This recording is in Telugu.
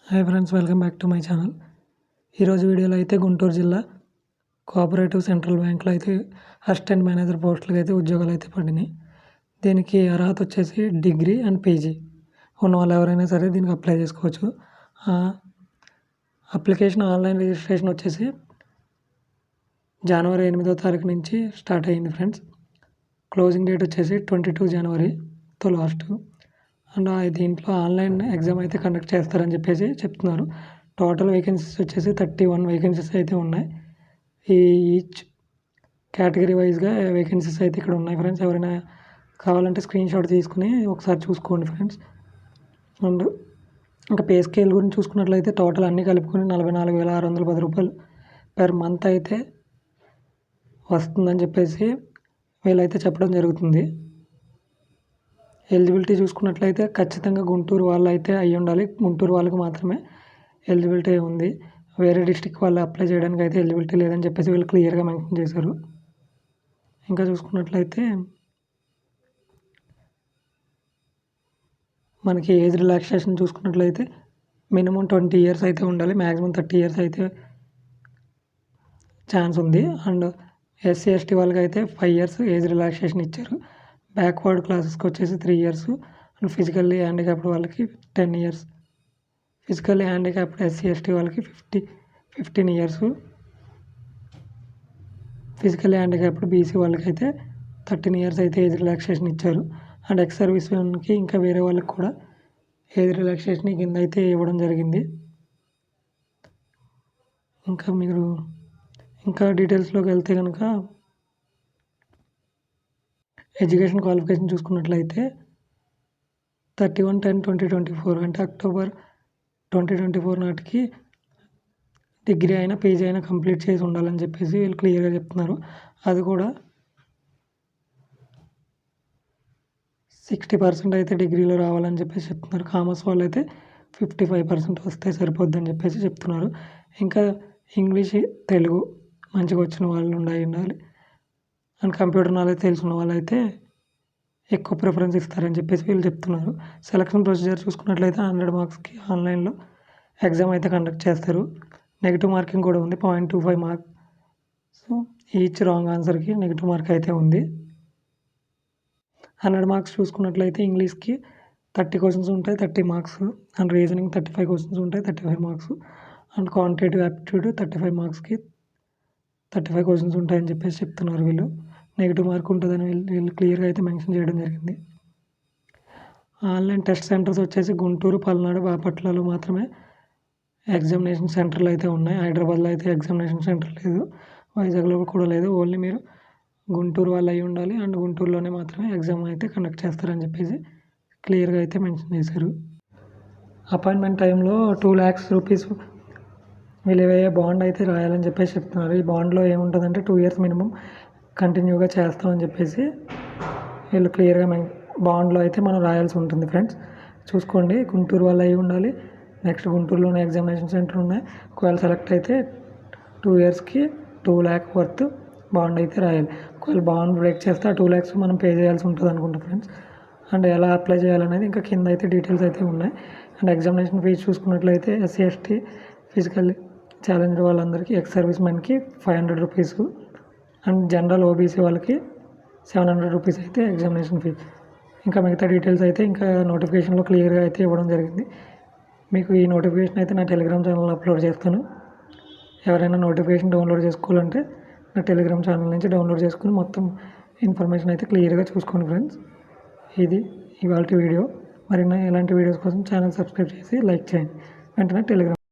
Hi friends, welcome back to my channel. ఈరోజు వీడియోలో అయితే గుంటూరు జిల్లా కోఆపరేటివ్ సెంట్రల్ బ్యాంక్లో అయితే అసిస్టెంట్ మేనేజర్ పోస్టులకు అయితే ఉద్యోగాలు అయితే పడినాయి. దీనికి అర్హత వచ్చేసి డిగ్రీ అండ్ పీజీ ఉన్న వాళ్ళు ఎవరైనా సరే దీనికి అప్లై చేసుకోవచ్చు. అప్లికేషన్ ఆన్లైన్ రిజిస్ట్రేషన్ వచ్చేసి జనవరి 8వ తారీఖు నుంచి స్టార్ట్ అయ్యింది ఫ్రెండ్స్. క్లోజింగ్ డేట్ వచ్చేసి 22 జనవరితో లాస్ట్. అండ్ దీంట్లో ఆన్లైన్ ఎగ్జామ్ అయితే కండక్ట్ చేస్తారని చెప్పేసి చెప్తున్నారు. టోటల్ వేకెన్సీస్ వచ్చేసి 31 వేకెన్సీస్ అయితే ఉన్నాయి. ఈచ్ కేటగిరీ వైజ్గా వేకెన్సీస్ అయితే ఇక్కడ ఉన్నాయి ఫ్రెండ్స్. ఎవరైనా కావాలంటే స్క్రీన్ షాట్ తీసుకుని ఒకసారి చూసుకోండి ఫ్రెండ్స్. అండ్ ఇంకా పే స్కేల్ గురించి చూసుకున్నట్లయితే టోటల్ అన్నీ కలుపుకొని 44,610 రూపాయలు పెర్ మంత్ అయితే వస్తుందని చెప్పేసి వీళ్ళైతే చెప్పడం జరుగుతుంది. ఎలిజిబిలిటీ చూసుకున్నట్లయితే ఖచ్చితంగా గుంటూరు వాళ్ళు అయితే అయ్యి ఉండాలి. గుంటూరు వాళ్ళకి మాత్రమే ఎలిజిబిలిటీ ఉంది. వేరే డిస్టిక్ వాళ్ళు అప్లై చేయడానికి అయితే ఎలిజిబిలిటీ లేదని చెప్పేసి వీళ్ళు క్లియర్గా మెన్షన్ చేశారు. ఇంకా చూసుకున్నట్లయితే మనకి ఏజ్ రిలాక్సేషన్ చూసుకున్నట్లయితే మినిమం 20 ఇయర్స్ అయితే ఉండాలి. మ్యాక్సిమం 30 ఇయర్స్ అయితే ఛాన్స్ ఉంది. అండ్ ఎస్సీ ఎస్టీ వాళ్ళకి అయితే 5 ఇయర్స్ ఏజ్ రిలాక్సేషన్ ఇచ్చారు. బ్యాక్వర్డ్ క్లాసెస్కి వచ్చేసి 3 ఇయర్స్. అండ్ ఫిజికల్లీ హ్యాండిక్యాప్డ్ వాళ్ళకి 10 years. Physically handicapped SC ST వాళ్ళకి 15 ఇయర్స్. ఫిజికల్లీ హ్యాండిక్యాప్డ్ బీసీ వాళ్ళకి అయితే 13 ఇయర్స్ అయితే ఏజ్ రిలాక్సేషన్ ఇచ్చారు. అండ్ ఎక్స్ సర్వీస్ మెన్కి ఇంకా వేరే వాళ్ళకి కూడా ఏజ్ రిలాక్సేషన్ కింద అయితే ఇవ్వడం జరిగింది. ఇంకా డీటెయిల్స్లోకి వెళ్తే కనుక ఎడ్యుకేషన్ క్వాలిఫికేషన్ చూసుకున్నట్లయితే 31/10/2024 అంటే అక్టోబర్ 2024 నాటికి డిగ్రీ అయినా పీజీ అయినా కంప్లీట్ చేసి ఉండాలని చెప్పేసి వీళ్ళు క్లియర్గా చెప్తున్నారు. అది కూడా 60% అయితే డిగ్రీలో రావాలని చెప్పేసి చెప్తున్నారు. కామర్స్ వాళ్ళు అయితే 55% వస్తే సరిపోద్దని చెప్పేసి చెప్తున్నారు. ఇంకా ఇంగ్లీష్ తెలుగు మంచిగా వచ్చిన వాళ్ళు ఉండాలి. అండ్ కంప్యూటర్ నాలెడ్జ్ తెలిసిన వాళ్ళైతే ఎక్కువ ప్రిఫరెన్స్ ఇస్తారని చెప్పేసి వీళ్ళు చెప్తున్నారు. సెలక్షన్ ప్రొసీజర్ చూసుకున్నట్లయితే 100 మార్క్స్కి ఆన్లైన్లో ఎగ్జామ్ అయితే కండక్ట్ చేస్తారు. నెగిటివ్ మార్కింగ్ కూడా ఉంది, 0.25 మార్క్. సో ఈచ్ రాంగ్ ఆన్సర్కి నెగిటివ్ మార్క్ అయితే ఉంది. 100 మార్క్స్ చూసుకున్నట్లయితే ఇంగ్లీష్కి 30 క్వశ్చన్స్ ఉంటాయి, 30 మార్క్స్. అండ్ రీజనింగ్ 35 క్వశ్చన్స్ ఉంటాయి, 35 మార్క్స్. అండ్ క్వాంటిటేటివ్ యాప్టిట్యూడ్ 35 మార్క్స్కి 35 క్వశ్చన్స్ ఉంటాయని చెప్పేసి చెప్తున్నారు. వీళ్ళు నెగిటివ్ మార్క్ ఉంటుందని వీళ్ళు క్లియర్గా అయితే మెన్షన్ చేయడం జరిగింది. ఆన్లైన్ టెస్ట్ సెంటర్స్ వచ్చేసి గుంటూరు, పల్నాడు, బాపట్లలో మాత్రమే ఎగ్జామినేషన్ సెంటర్లు అయితే ఉన్నాయి. హైదరాబాద్లో అయితే ఎగ్జామినేషన్ సెంటర్ లేదు, వైజాగ్లో కూడా లేదు. ఓన్లీ మీరు గుంటూరు వాళ్ళు అయి ఉండాలి. అండ్ గుంటూరులోనే మాత్రమే ఎగ్జామ్ అయితే కండక్ట్ చేస్తారని చెప్పేసి క్లియర్గా అయితే మెన్షన్ చేశారు. అపాయింట్మెంట్ టైంలో 2 lakhs రూపీస్ వీళ్ళు బాండ్ అయితే రాయాలని చెప్పేసి చెప్తున్నారు. ఈ బాండ్లో ఏముంటుందంటే 2 ఇయర్స్ మినిమం కంటిన్యూగా చేస్తామని చెప్పేసి వీళ్ళు క్లియర్గా బాండ్లో అయితే మనం రాయాల్సి ఉంటుంది ఫ్రెండ్స్. చూసుకోండి, గుంటూరు వాళ్ళు అయి ఉండాలి. నెక్స్ట్ గుంటూరులోనే ఎగ్జామినేషన్ సెంటర్ ఉన్నాయి. ఒకవేళ సెలెక్ట్ అయితే 2 ఇయర్స్కి 2 lakh వర్త్ బాండ్ అయితే రాయాలి. ఒకవేళ బాండ్ బ్రేక్ చేస్తే ఆ 2 lakhs మనం పే చేయాల్సి ఉంటుంది అనుకుంటా ఫ్రెండ్స్. అండ్ ఎలా అప్లై చేయాలనేది ఇంకా కింద అయితే డీటెయిల్స్ అయితే ఉన్నాయి. అండ్ ఎగ్జామినేషన్ ఫీజు చూసుకున్నట్లయితే ఎస్సీ ఎస్టీ ఫిజికల్లీ ఛాలెంజ్డ్ వాళ్ళందరికీ ఎక్స్ సర్వీస్ మెన్కి 500 రూపీస్. అండ్ జనరల్ ఓబీసీ వాళ్ళకి 700 రూపీస్ అయితే ఎగ్జామినేషన్ ఫీ. ఇంకా మిగతా డీటెయిల్స్ అయితే ఇంకా నోటిఫికేషన్లో క్లియర్గా అయితే ఇవ్వడం జరిగింది. మీకు ఈ నోటిఫికేషన్ అయితే నా టెలిగ్రామ్ ఛానల్లో అప్లోడ్ చేస్తాను. ఎవరైనా నోటిఫికేషన్ డౌన్లోడ్ చేసుకోవాలంటే నా టెలిగ్రామ్ ఛానల్ నుంచి డౌన్లోడ్ చేసుకుని మొత్తం ఇన్ఫర్మేషన్ అయితే క్లియర్గా చూసుకోండి ఫ్రెండ్స్. ఇది ఇవాళ వీడియో. మరిన్ని ఇలాంటి వీడియోస్ కోసం ఛానల్ సబ్స్క్రైబ్ చేసి లైక్ చేయండి. వెంటనే టెలిగ్రామ్